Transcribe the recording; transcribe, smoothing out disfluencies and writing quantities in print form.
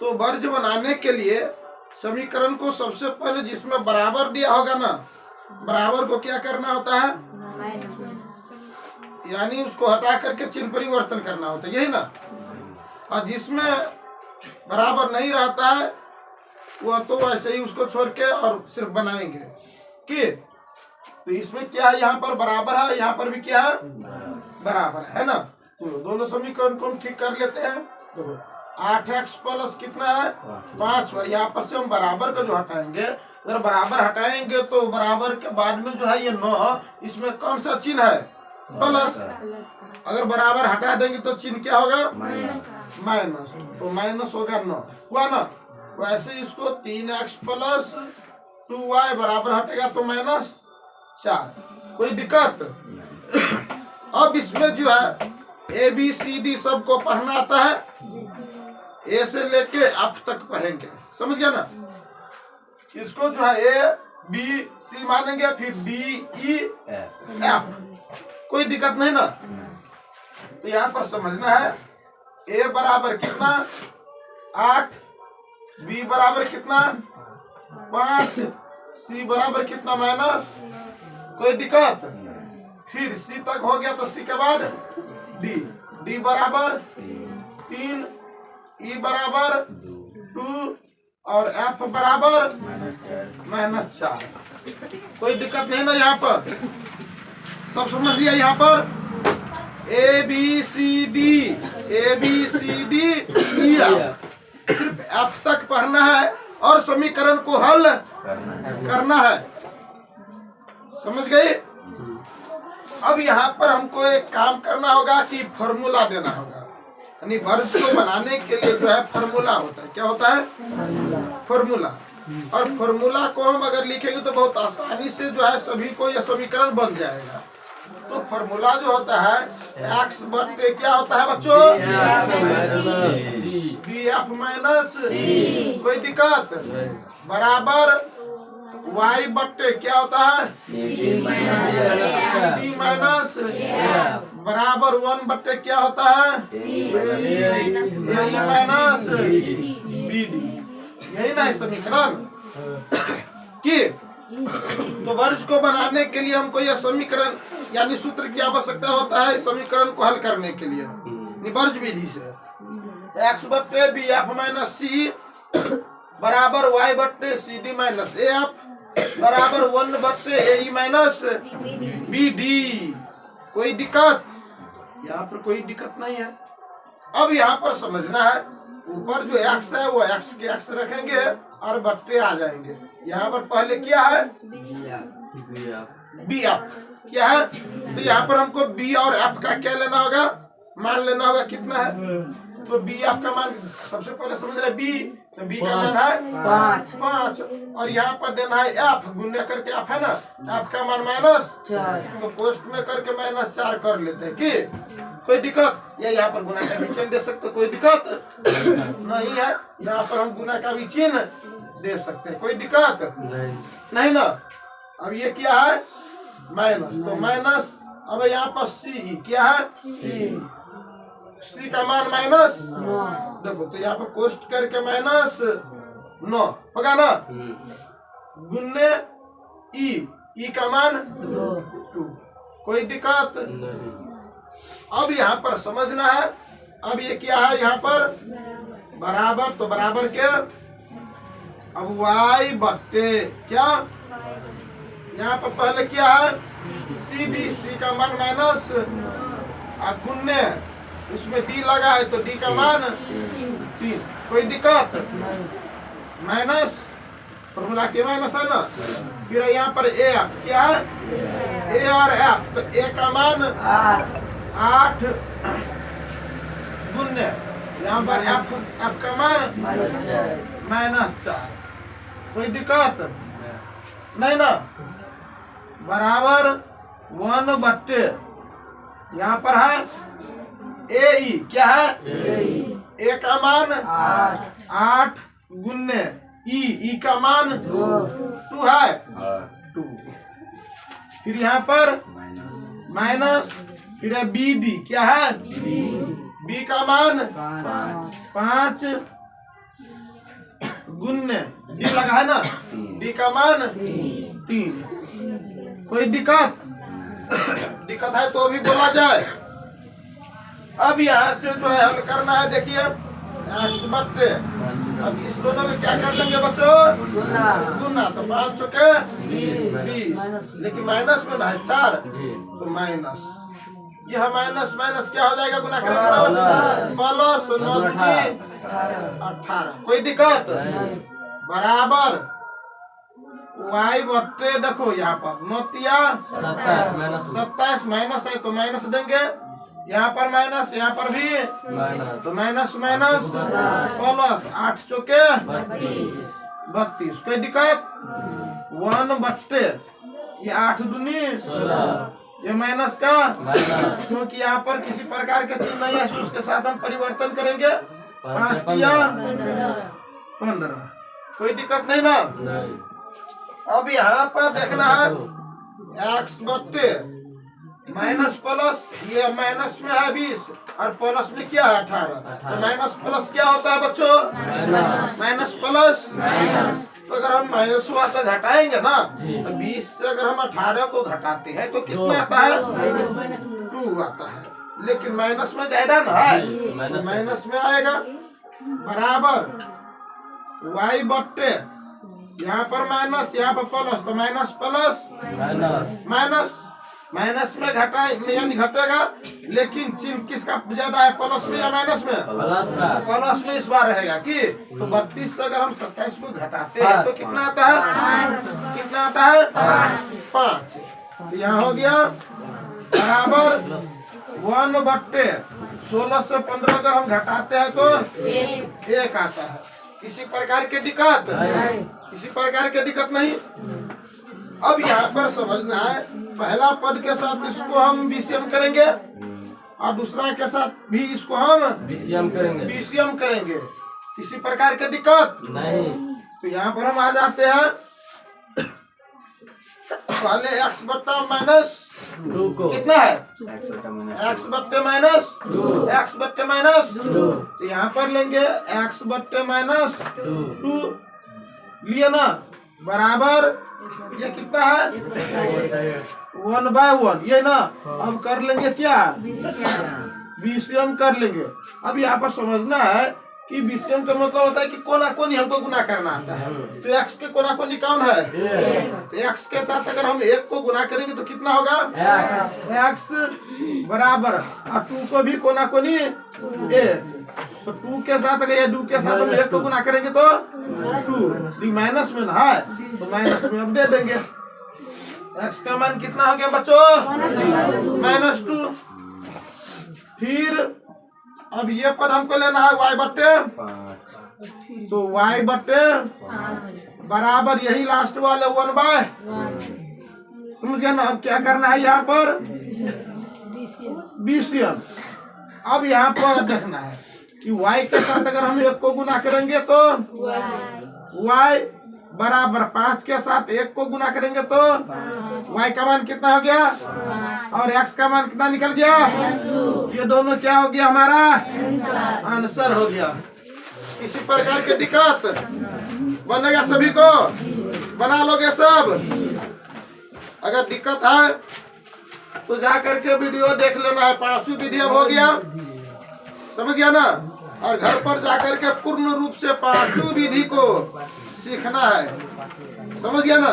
तो वर्ज बनाने के लिए समीकरण को सबसे पहले जिसमें बराबर दिया होगा ना, बराबर को क्या करना होता है, यानी उसको हटा करके चिन्ह परिवर्तन करना होता है, यही ना। और जिसमें बराबर नहीं रहता है वह तो वैसे ही उसको छोड़ के और सिर्फ बनाएंगे कि तो इसमें क्या है, यहाँ पर बराबर है, यहाँ पर भी क्या है, बराबर है ना। तो दोनों समीकरण को हम ठीक कर लेते हैं। तो 8x प्लस कितना है 5, यहाँ पर से हम बराबर का जो हटाएंगे, अगर बराबर हटाएंगे तो बराबर के बाद में जो है ये 9, इसमें कौन सा चिन्ह है, प्लस। अगर बराबर हटा देंगे तो चिन्ह क्या होगा, माइनस। तो माइनस होगा 9 हुआ ना। वैसे इसको 3x प्लस 2y बराबर हटेगा तो माइनस 4, कोई दिक्कत। अब इसमें जो है ABCD सबको पढ़ना आता है, ए से लेके एफ तक पढ़ेंगे, समझ गया ना। इसको जो है ABC मानेंगे, फिर DEF, कोई दिक्कत नहीं ना। तो यहाँ पर समझना है A बराबर कितना 8, B बराबर कितना 5, C बराबर कितना माइनस, कोई दिक्कत। फिर C तक हो गया तो C के बाद D बराबर 3, E बराबर 2 और F बराबर -4, कोई दिक्कत नहीं ना। यहाँ पर सब समझ लिया। यहाँ पर ABCD सिर्फ F तक पढ़ना है और समीकरण को हल करना है, समझ गए। अब यहाँ पर हमको एक काम करना होगा कि फॉर्मूला देना होगा, यानी वर्ग को बनाने के लिए जो है फॉर्मूला होता है। क्या होता है, फॉर्मूला। और फॉर्मूला को हम अगर लिखेंगे तो बहुत आसानी से जो है सभी को यह समीकरण बन जाएगा। तो फॉर्मूला जो होता है x बटे क्या होता है बच्चों, BF माइनस, कोई दिक्कत, बराबर y बटे क्या होता है CD माइनस, बराबर 1 बटे क्या होता है AE माइनस BD, यही ना समीकरण की। तो वर्ग को बनाने के लिए हमको यह समीकरण यानी सूत्र की आवश्यकता होता है समीकरण को हल करने के लिए वर्ग विधि से। x बटे BF माइनस C बराबर y बटे CD माइनस AF बराबर 1 बटे AE माइनस BD, कोई दिक्कत, यहाँ पर कोई दिक्कत नहीं है। अब यहाँ पर समझना है ऊपर जो x है वो x के x रखेंगे और बट्टे आ जाएंगे। यहाँ पर पहले क्या है BF, क्या है, तो यहाँ पर हमको B और F का क्या लेना होगा, मान लेना होगा। कितना है, तो BF का मान सबसे पहले समझ रहे B, तो B का मान है 5 और यहाँ पर देना है F, गुणा करके F है ना, F का मान -4, तो पोस्ट में करके -4 कर लेते हैं कि कोई दिक्कत। या यहाँ पर गुना का भी चिन्ह दे सकते, कोई दिक्कत नहीं है। यहाँ पर हम गुना का भी चिन्ह दे सकते हैं, कोई दिक्कत नहीं ना। अब ये क्या है माइनस, तो माइनस। अब यहाँ पर C क्या है, C का मान -9, देखो तो यहाँ पर कोष्ट करके -9 होगा ना, गुन्ने E का मान 2, कोई दिक्कत। अब यहाँ पर समझना है, अब ये क्या है यहाँ पर बराबर, तो बराबर क्या, अब y बट्टे क्या, यहाँ पर पहले क्या है C का मान माइनस, गुन्ने इसमें D लगा है तो D का मान 3, कोई दिक्कत, माइनस फॉर्मूला के माइनस है ना। फिर यहाँ पर A क्या है, A और F, तो A का मान 8 गुन्ने यहाँ पर F का मान -4, कोई दिक्कत नहीं ना, बराबर 1 बट्टे यहाँ पर है AE, क्या है A का मान 8 गुन्ने E का मान 2 है 2, फिर यहाँ पर माइनस, फिर BD क्या है B का मान 5, गुन्ने डी लगा है ना, डी का मान 3। कोई दिक्कत है तो भी बोला जाए। अब यहाँ से जो है हल करना है, देखिए x बट्टे, अब इस दोनों को क्या कर लेंगे बच्चों, गुना। तो 5 चौके 20, लेकिन माइनस में ना है 4, तो माइनस, यह माइनस माइनस क्या हो जाएगा, गुना करेंगे प्लस 18। कोई दिक्कत, बराबर y बट्टे, देखो यहाँ पर 27 माइनस है तो माइनस देंगे, यहाँ पर माइनस, यहाँ पर भी तो माइनस माइनस प्लस 8 चौके 32। कोई दिक्कत, 1 बट्टे, ये 8 दूनी, ये माइनस का, क्योंकि यहाँ पर किसी प्रकार के चीज नहीं है, उसके साथ हम परिवर्तन करेंगे, 5 या 15। कोई दिक्कत नहीं ना। अब यहाँ पर देखना है x बट्टे माइनस प्लस, ये माइनस में है 20 और प्लस में क्या है 18, तो माइनस प्लस क्या होता है बच्चों, माइनस प्लस। तो अगर हम माइनस से घटाएंगे ना, तो 20 से अगर हम 18 को घटाते हैं तो कितना आता है, 2 आता है, लेकिन माइनस में ज्यादा ना है, तो माइनस में आएगा, बराबर y बट्टे, यहाँ पर माइनस, यहाँ पर प्लस, तो माइनस प्लस माइनस, माइनस में घटा यानी घटेगा, लेकिन चिन्ह किसका ज्यादा है, प्लस में या माइनस में, प्लस में इस बार रहेगा कि, तो 32 से अगर हम 27 को घटाते हैं तो कितना आता है, कितना आता है 5। तो यहाँ हो गया बराबर 1 बट्टे 16 से 15 अगर हम घटाते हैं तो 1 आता है। किसी प्रकार की दिक्कत, किसी प्रकार की दिक्कत नहीं। अब यहाँ पर समझना है, पहला पद के साथ इसको हम बीसीएम करेंगे और दूसरा के साथ भी इसको हम बीसीएम करेंगे। किसी प्रकार की दिक्कत नहीं। तो यहाँ पर हम आ जाते हैं, पहले x बट्टा माइनस 2 को कितना है, x बट्टे माइनस 2, तो यहाँ पर लेंगे x बट्टे माइनस 2 लिए ना, बराबर ये कितना है 1/1, ये ना। अब कर लेंगे क्या, बीसीएम कर लेंगे। अब यहाँ पर समझना है कि बीसीएम का मतलब होता है कि कोना कोनी हमको गुना करना आता है। तो x के कोना कोनी कौन है, तो x के साथ अगर हम 1 को गुना करेंगे तो कितना होगा, x बराबर, और 2 को भी कोना कोनी 1, तो 2 के साथ अगर ये 2 के साथ हम 1 को गुना करेंगे तो 2, माइनस में ना है तो माइनस में अब दे देंगे। x का मान कितना हो गया बच्चों, -2। फिर अब ये पद हमको लेना है y बट्टे, तो y बट्टे बराबर यही लास्ट वाले 1/, समझ गया ना। अब क्या करना है यहाँ पर, बीसीएम। अब यहाँ पर देखना है कि y के साथ अगर हम 1 को गुना करेंगे तो y बराबर 5 के साथ 1 को गुना करेंगे तो y का मान कितना हो गया, और x का मान कितना निकल गया, ये दोनों क्या हो गया, हमारा आंसर हो गया। किसी प्रकार की दिक्कत बनेगा, सभी को बना लोगे सब। अगर दिक्कत है तो जा करके वीडियो देख लेना है, 5 विधि अब हो गया, समझ गया ना। और घर पर जाकर के पूर्ण रूप से 5 विधि को सीखना है, समझ गया ना।